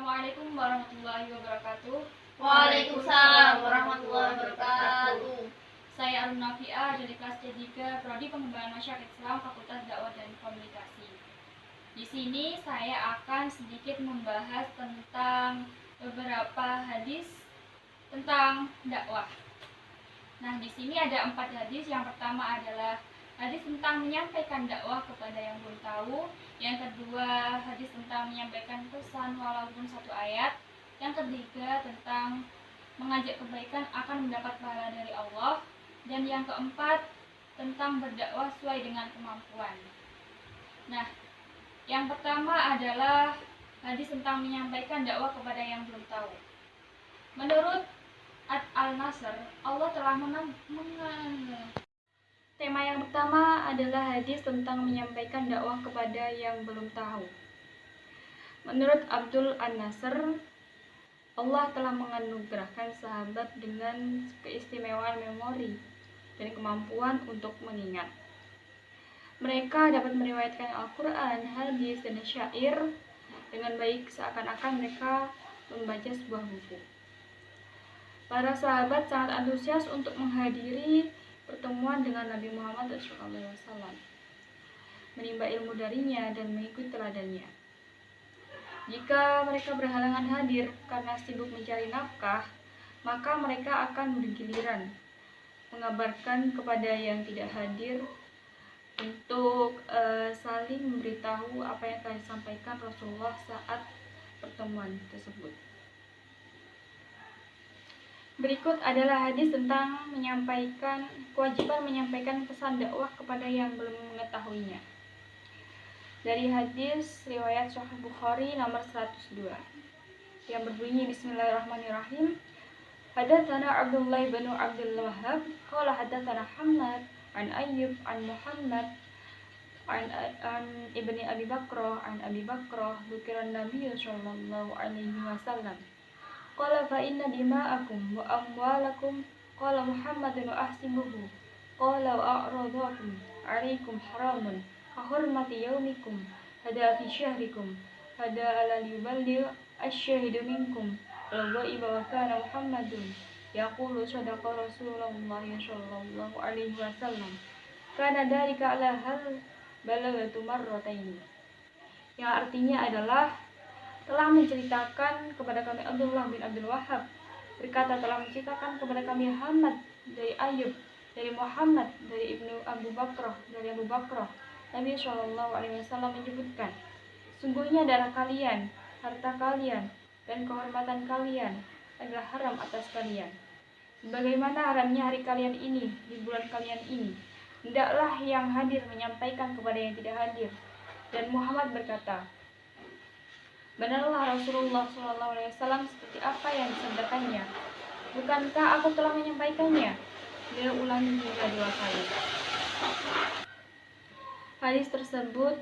Assalamualaikum warahmatullahi wabarakatuh. Waalaikumsalam warahmatullahi wabarakatuh. Saya Arun Nafiah dari kelas C3 Prodi Pengembangan Masyarakat Islam Fakultas Dakwah dan Komunikasi. Di sini saya akan sedikit membahas tentang beberapa hadis tentang dakwah. Nah, di sini ada 4 hadis. Yang pertama adalah hadis tentang menyampaikan dakwah kepada yang belum tahu. Yang kedua, hadis tentang menyampaikan pesan walaupun satu ayat. Yang ketiga, tentang mengajak kebaikan akan mendapat pahala dari Allah. Dan yang keempat, tentang berdakwah sesuai dengan kemampuan. Nah, yang pertama adalah hadis tentang menyampaikan dakwah kepada yang belum tahu. Menurut Al-Nasr, Allah telah Tema yang pertama adalah hadis tentang menyampaikan dakwah kepada yang belum tahu. Menurut Abdul An-Nasr, Allah telah menganugerahkan sahabat dengan keistimewaan memori dan kemampuan untuk mengingat. Mereka dapat meriwayatkan Al-Quran, hadis, dan syair dengan baik seakan-akan mereka membaca sebuah buku. Para sahabat sangat antusias untuk menghadiri pertemuan dengan Nabi Muhammad SAW, menimba ilmu darinya dan mengikuti teladannya. Jika mereka berhalangan hadir karena sibuk mencari nafkah, maka mereka akan bergiliran mengabarkan kepada yang tidak hadir untuk saling memberitahu apa yang telah disampaikan Rasulullah saat pertemuan tersebut. Berikut adalah hadis tentang kewajiban menyampaikan pesan dakwah kepada yang belum mengetahuinya. Dari hadis riwayat Sahih Bukhari nomor 102 yang berbunyi Bismillahirrahmanirrahim. Hadatsana Abdullah bin Abdul Wahhab qala hadatsana Hamad an Ayyub an Muhammad an ibni Abi Bakrah an Abi Bakrah dzikran Nabi sallallahu alaihi wasallam. Qala fa inna dima'akum wa amwalakum qala Muhammadun ahsibuhu qala wa a'radakum alaikum haramun ka hurmati yaumikum hada fi syahrikum hada ala yuballigh asy-syahidu minkum wa iba wa kana Muhammadun yaqulu sadaqa Rasulullah sallallahu alaihi wasallam kana dalika ala hal balagatu marrataini, yang artinya adalah telah menceritakan kepada kami Abdullah bin Abdul Wahhab berkata telah menceritakan kepada kami Hamad dari Ayyub dari Muhammad dari Ibnu Abu Bakrah dari Abu Bakrah. Nabi Shallallahu Alaihi Wasallam menyebutkan, sungguhnya darah kalian, harta kalian, dan kehormatan kalian adalah haram atas kalian. Sebagaimana haramnya hari kalian ini di bulan kalian ini, hendaklah yang hadir menyampaikan kepada yang tidak hadir. Dan Muhammad berkata, benarlah Rasulullah SAW seperti apa yang disabdakannya. Bukankah aku telah menyampaikannya? Beliau ulangi hingga 2 kali. Hadis tersebut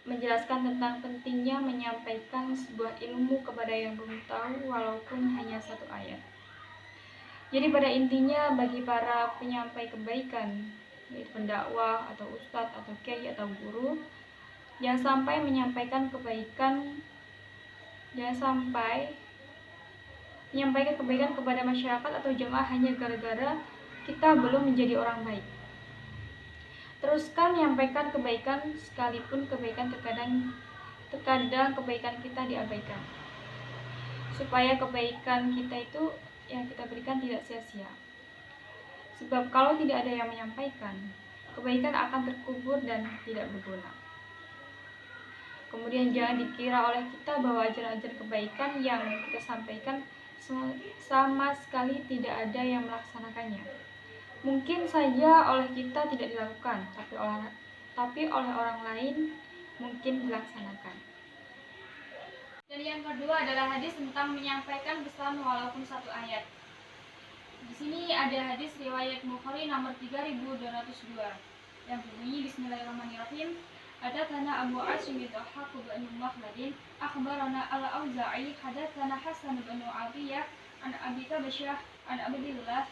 menjelaskan tentang pentingnya menyampaikan sebuah ilmu kepada yang belum tahu walaupun hanya 1 ayat. Jadi pada intinya bagi para penyampai kebaikan, yaitu pendakwah atau ustadz atau kiai atau guru, jangan sampai menyampaikan kebaikan kepada masyarakat atau jemaah hanya gara-gara kita belum menjadi orang baik. Teruskan menyampaikan kebaikan sekalipun kebaikan terkadang kebaikan kita diabaikan, supaya kebaikan kita itu yang kita berikan tidak sia-sia. Sebab kalau tidak ada yang menyampaikan, kebaikan akan terkubur dan tidak berguna. Kemudian jangan dikira oleh kita bahwa ajaran-ajaran kebaikan yang kita sampaikan sama sekali tidak ada yang melaksanakannya. Mungkin saja oleh kita tidak dilakukan, tapi oleh orang lain mungkin dilaksanakan. Dan yang kedua adalah hadis tentang menyampaikan pesan walaupun 1 ayat. Di sini ada hadis riwayat Bukhari nomor 3202 yang berbunyi Bismillahirrahmanirrahim. Hadatsana Abu Asim bin Dhahhak bin Makhlad akhbarana Al-Auza'i hadatsana Hasan bin Atiyah an Abi Tabasyah an Abdillah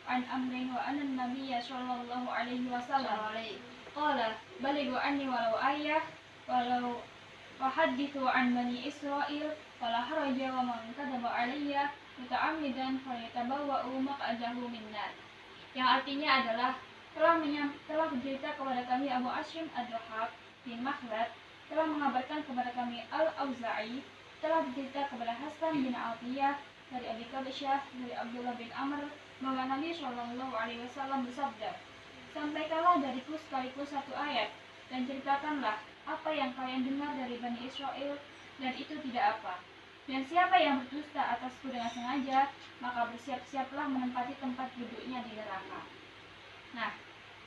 an Amrin wa anna Nabiyya sallallahu alaihi wasallam qala balighu anni walau ayah walau wahadithu an Bani Israil wala haraja wa man kadzaba alayya muta'ammidan falyatabawwa'u maq'adahu minnar. Yang artinya adalah telah bercerita kepada kami Abu Asyim ad-Dhahhak bin Makhlad, telah mengabarkan kepada kami Al-Auza'i, telah bercerita kepada Hasan bin Atiyah dari Abi Qabisyah dari Abdullah bin Amr bahwa Nabi Shallallahu Alaihi Wasallam bersabda, sampaikanlah dariku sekaligus satu ayat dan ceritakanlah apa yang kalian dengar dari Bani Israel, dan itu tidak apa. Dan siapa yang berdusta atasku dengan sengaja, maka bersiap-siaplah menempati tempat duduknya di neraka. Nah,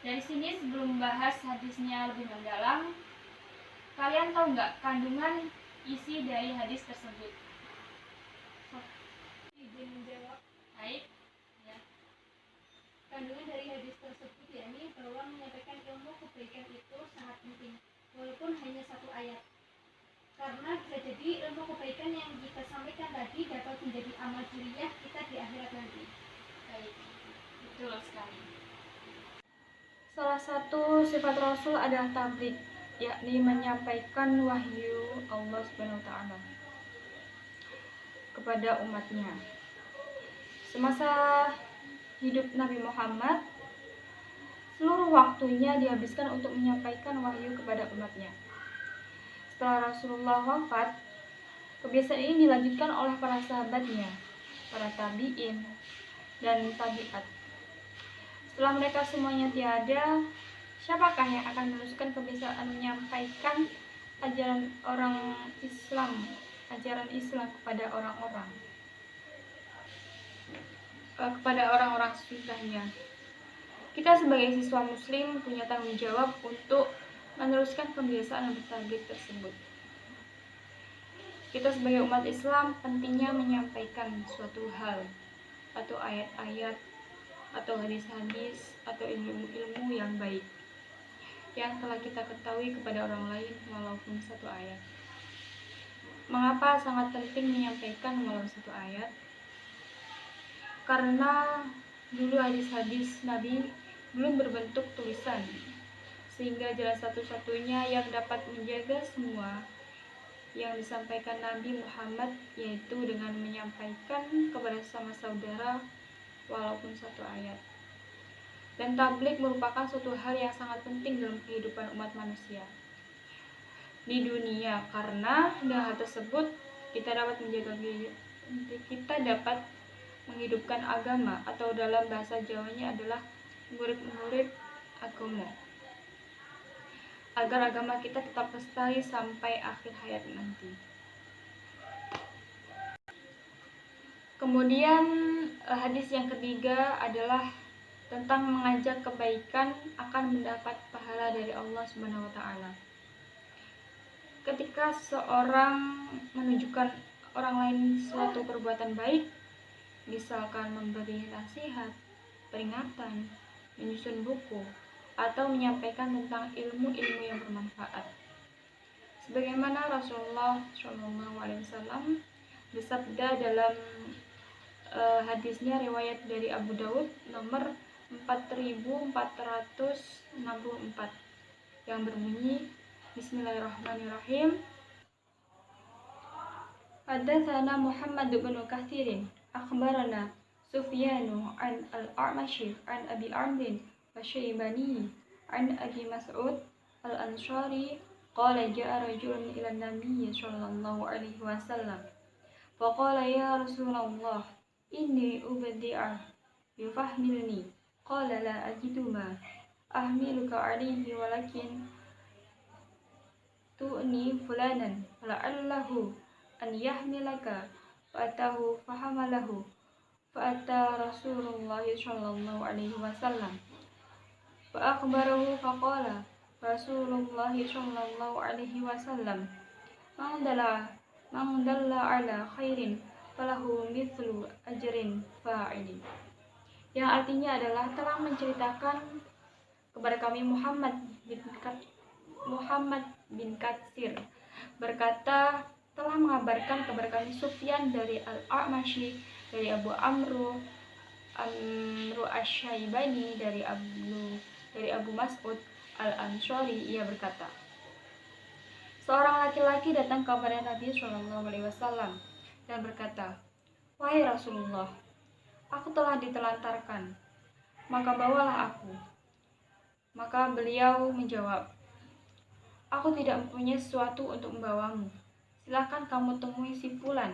dari sini sebelum membahas hadisnya lebih mendalam, kalian tahu nggak kandungan isi dari hadis tersebut? Izin menjawab. Baik, ya. Kandungan dari hadis tersebut yakni bahwa menyampaikan ilmu kebaikan itu sangat penting, walaupun hanya satu ayat. Karena bisa jadi ilmu kebaikan yang kita sampaikan tadi dapat menjadi amal jariah kita di akhirat nanti. Baik, betul sekali. Salah satu sifat Rasul adalah tabligh, yakni menyampaikan wahyu Allah Subhanahu wa taala kepada umatnya. Semasa hidup Nabi Muhammad, seluruh waktunya dihabiskan untuk menyampaikan wahyu kepada umatnya. Setelah Rasulullah wafat, kebiasaan ini dilanjutkan oleh para sahabatnya, para tabi'in, dan tabi'at. Setelah mereka semuanya tiada, siapakah yang akan meneruskan kebiasaan menyampaikan ajaran Islam kepada orang-orang sesudahnya? Kita sebagai siswa muslim punya tanggung jawab untuk meneruskan kebiasaan bertabligh tersebut. Kita sebagai umat Islam pentingnya menyampaikan suatu hal atau ayat-ayat atau hadis-hadis atau ilmu-ilmu yang baik yang telah kita ketahui kepada orang lain walaupun satu ayat. Mengapa sangat penting menyampaikan walau satu ayat? Karena dulu hadis-hadis Nabi belum berbentuk tulisan, sehingga jalan satu-satunya yang dapat menjaga semua yang disampaikan Nabi Muhammad yaitu dengan menyampaikan kepada sama saudara walaupun satu ayat. Dan tabligh merupakan suatu hal yang sangat penting dalam kehidupan umat manusia di dunia, karena dengan hal tersebut kita dapat menghidupkan agama, atau dalam bahasa Jawanya adalah murid-murid agama, agar agama kita tetap lestari sampai akhir hayat nanti. Kemudian hadis yang ketiga adalah tentang mengajak kebaikan akan mendapat pahala dari Allah Subhanahu wa taala. Ketika seorang menunjukkan orang lain suatu perbuatan baik, misalkan memberi nasihat, peringatan, menyusun buku, atau menyampaikan tentang ilmu-ilmu yang bermanfaat. Sebagaimana Rasulullah SAW bersabda dalam hadisnya riwayat dari Abu Daud nomor 4464 yang berbunyi, Bismillahirrahmanirrahim. Hadatsana Muhammad bin Katsirin akhbarana Sufyanu an al-A'mashi an Abi Amrin Asy-Syaibani an Abi Mas'ud al-Ansari qala ja'a rajulun ila an-nabiy sallallahu alaihi wasallam faqala ya Rasulullah inni ubdi'a yufahmilni qala la ajidu ma ahmiluka alaihi walakin tu'ni fulanan la'allahu an yahmilaka fa'atahu fahamalahu fa'ata Rasulullah sallallahu alaihi wasallam fa'akhbarahu faqala Rasulullah sallallahu alaihi wasallam man dalla ala khairin falahu mithlu ajrin fa'ili, yang artinya adalah telah menceritakan kepada kami Muhammad bin Katsir berkata, telah mengabarkan kepada kami Sufyan dari Al-A'mashi dari Abu Amru Asy-Syaibani dari Abu Mas'ud Al-Ansari, ia berkata, seorang laki-laki datang kepada Nabi SAW dan berkata, "Wahai Rasulullah, aku telah ditelantarkan, maka bawalah aku." Maka beliau menjawab, "Aku tidak mempunyai sesuatu untuk membawamu. Silakan kamu temui si Fulan.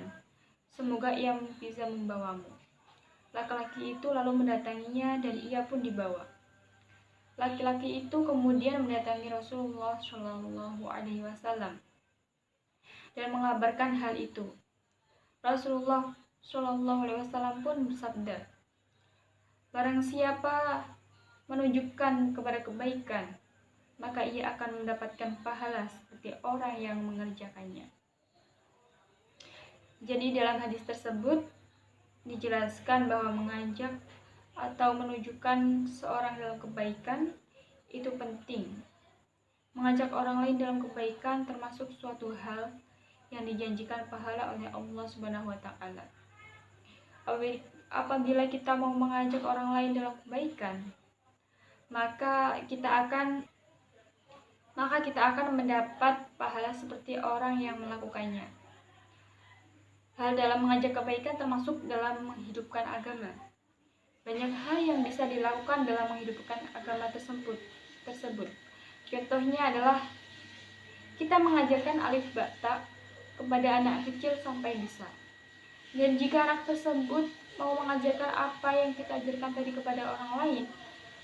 Semoga ia bisa membawamu." Laki-laki itu lalu mendatanginya dan ia pun dibawa. Laki-laki itu kemudian mendatangi Rasulullah Shallallahu Alaihi Wasallam dan mengabarkan hal itu. Rasulullah Shallallahu Alaihi Wasallam pun bersabda, "Barang siapa menunjukkan kepada kebaikan, maka ia akan mendapatkan pahala seperti orang yang mengerjakannya." Jadi dalam hadis tersebut dijelaskan bahwa mengajak atau menunjukkan seorang dalam kebaikan itu penting. Mengajak orang lain dalam kebaikan termasuk suatu hal yang dijanjikan pahala oleh Allah Subhanahu wa taala. Apabila kita mau mengajak orang lain dalam kebaikan, maka kita akan mendapat pahala seperti orang yang melakukannya. Hal dalam mengajak kebaikan termasuk dalam menghidupkan agama. Banyak hal yang bisa dilakukan dalam menghidupkan agama tersebut. Contohnya adalah kita mengajarkan alif ba ta kepada anak kecil sampai bisa. Dan jika anak tersebut mau mengajarkan apa yang kita ajarkan tadi kepada orang lain,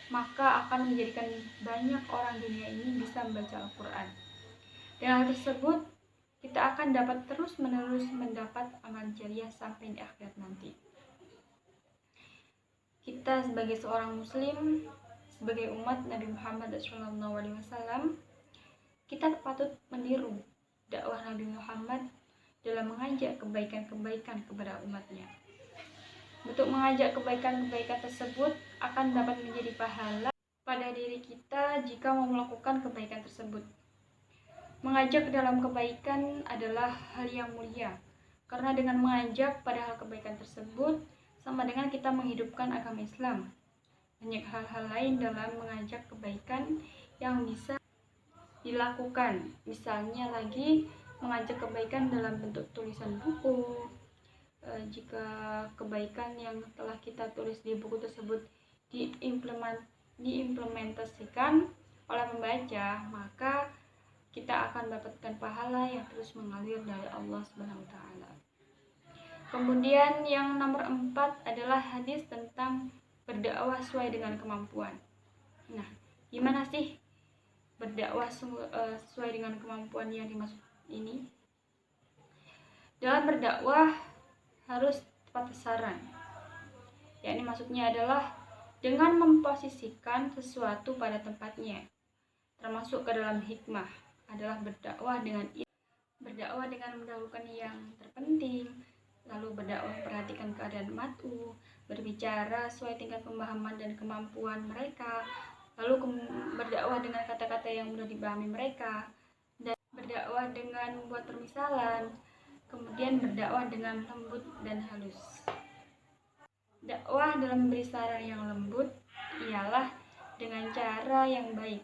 maka akan menjadikan banyak orang dunia ini bisa membaca Al-Quran. Dengan hal tersebut, kita akan dapat terus-menerus mendapat amal jariah sampai di akhirat nanti. Kita sebagai seorang muslim, sebagai umat Nabi Muhammad SAW, kita patut meniru dakwah Nabi Muhammad dalam mengajak kebaikan-kebaikan kepada umatnya. Untuk mengajak kebaikan-kebaikan tersebut akan dapat menjadi pahala pada diri kita jika mau melakukan kebaikan tersebut. Mengajak dalam kebaikan adalah hal yang mulia, karena dengan mengajak pada hal kebaikan tersebut sama dengan kita menghidupkan agama Islam. Banyak hal-hal lain dalam mengajak kebaikan yang bisa dilakukan, misalnya lagi mengajak kebaikan dalam bentuk tulisan buku. Jika kebaikan yang telah kita tulis di buku tersebut diimplementasikan oleh pembaca, maka kita akan mendapatkan pahala yang terus mengalir dari Allah Subhanahu wa taala. Kemudian yang nomor 4 adalah hadis tentang berdakwah sesuai dengan kemampuan. Nah, gimana sih berdakwah sesuai dengan kemampuan yang dimaksud ini? Dalam berdakwah harus tepat sasaran. Yakni maksudnya adalah dengan memposisikan sesuatu pada tempatnya. Termasuk ke dalam hikmah adalah berdakwah dengan mendahulukan yang terpenting, lalu berdakwah memperhatikan keadaan mat'u, berbicara sesuai tingkat pemahaman dan kemampuan mereka, lalu berdakwah dengan kata-kata yang mudah dipahami mereka, dan berdakwah dengan membuat permisalan, kemudian berdakwah dengan lembut dan halus. Dakwah dalam memberi saran yang lembut ialah dengan cara yang baik.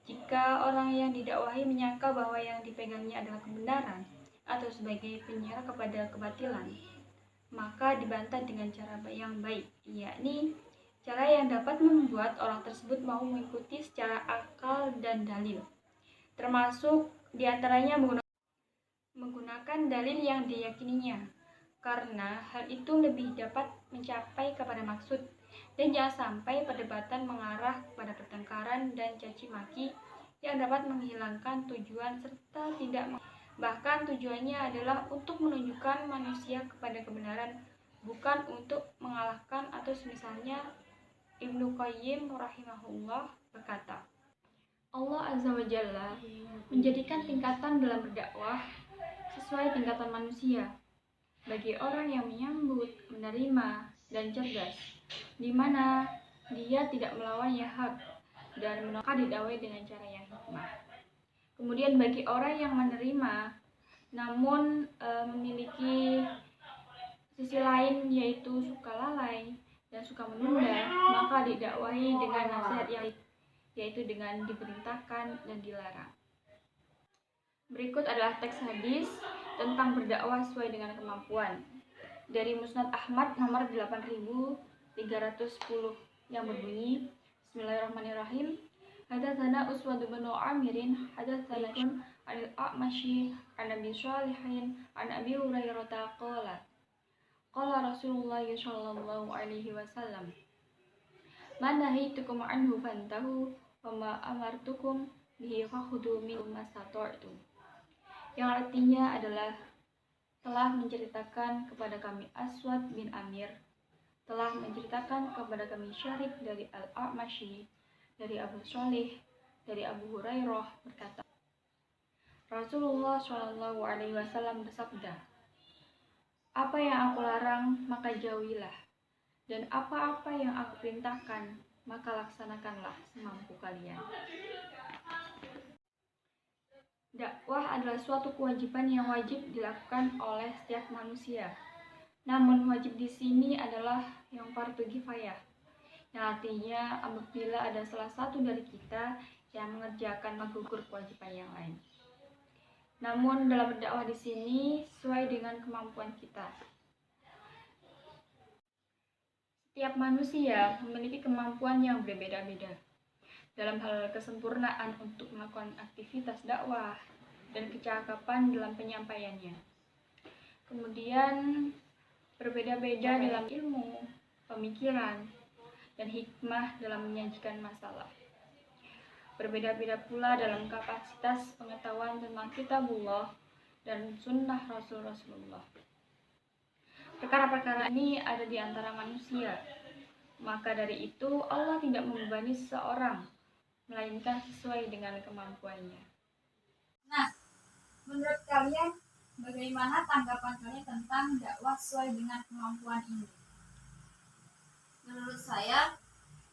Jika orang yang didakwahi menyangka bahwa yang dipegangnya adalah kebenaran atau sebagai penyerah kepada kebatilan, maka dibantah dengan cara yang baik, yakni cara yang dapat membuat orang tersebut mau mengikuti secara akal dan dalil, termasuk diantaranya menggunakan dalil yang diyakininya, karena hal itu lebih dapat mencapai kepada maksud, dan jangan sampai perdebatan mengarah pada pertengkaran dan caci maki yang dapat menghilangkan tujuan serta bahkan tujuannya adalah untuk menunjukkan manusia kepada kebenaran, bukan untuk mengalahkan atau semisalnya. Ibnu Qayyim rahimahullah berkata, Allah Azza wa Jalla menjadikan tingkatan dalam berdakwah sesuai tingkatan manusia. Bagi orang yang menyambut, menerima, dan cerdas, di mana dia tidak melawan yang hak dan menolak didakwai dengan cara yang hikmah. Kemudian bagi orang yang menerima namun memiliki sisi lain yaitu suka lalai dan suka menunda, maka didakwahi dengan nasihat yang yaitu dengan diperintahkan dan dilarang. Berikut adalah teks hadis tentang berdakwah sesuai dengan kemampuan. Dari Musnad Ahmad nomor 8310 yang berbunyi, Bismillahirrahmanirrahim. Hadatsana Uswad bin Amirin, hadatsana Anil A'masyi, an Abi Shalihin, an Abi Hurairah qala. Qala Rasulullah sallallahu alaihi wasallam, "Man nahitukum anhu fantahu, wa ma amartukum bihi fakhudhu minhu mastata'tum." Yang artinya adalah telah menceritakan kepada kami Aswad bin Amir, telah menceritakan kepada kami Syarif dari Al-A'masyi, dari Abu Shalih, dari Abu Hurairah berkata, Rasulullah Shallallahu Alaihi Wasallam bersabda, "Apa yang aku larang maka jauhilah, dan apa-apa yang aku perintahkan maka laksanakanlah semampu kalian." Dakwah adalah suatu kewajiban yang wajib dilakukan oleh setiap manusia. Namun wajib di sini adalah yang fardu kifayah, yang artinya apabila ada salah satu dari kita yang mengerjakan menggugur kewajiban yang lain. Namun dalam berdakwah di sini sesuai dengan kemampuan kita. Setiap manusia memiliki kemampuan yang berbeda-beda dalam hal kesempurnaan untuk melakukan aktivitas dakwah dan kecakapan dalam penyampaiannya. Kemudian berbeda-beda dalam ilmu, pemikiran, dan hikmah dalam menyajikan masalah. Berbeda-beda pula dalam kapasitas pengetahuan tentang kitabullah dan sunnah Rasulullah. Perkara-perkara ini ada di antara manusia. Maka dari itu Allah tidak membebani seseorang, melainkan sesuai dengan kemampuannya. Nah, menurut kalian bagaimana tanggapan kalian tentang dakwah sesuai dengan kemampuan ini? Menurut saya,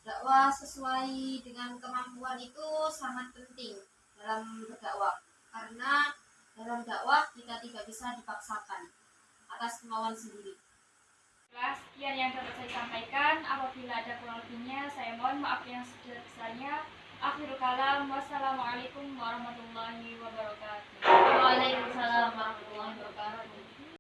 dakwah sesuai dengan kemampuan itu sangat penting dalam berdakwah, karena dalam dakwah kita tidak bisa dipaksakan atas kemauan sendiri. Sekian yang dapat saya sampaikan. Apabila ada kurang lebihnya, saya mohon maaf yang sebesar-besarnya. Akhirul kalam, wassalamualaikum warahmatullahi wabarakatuh. Waalaikumsalam warahmatullahi wabarakatuh.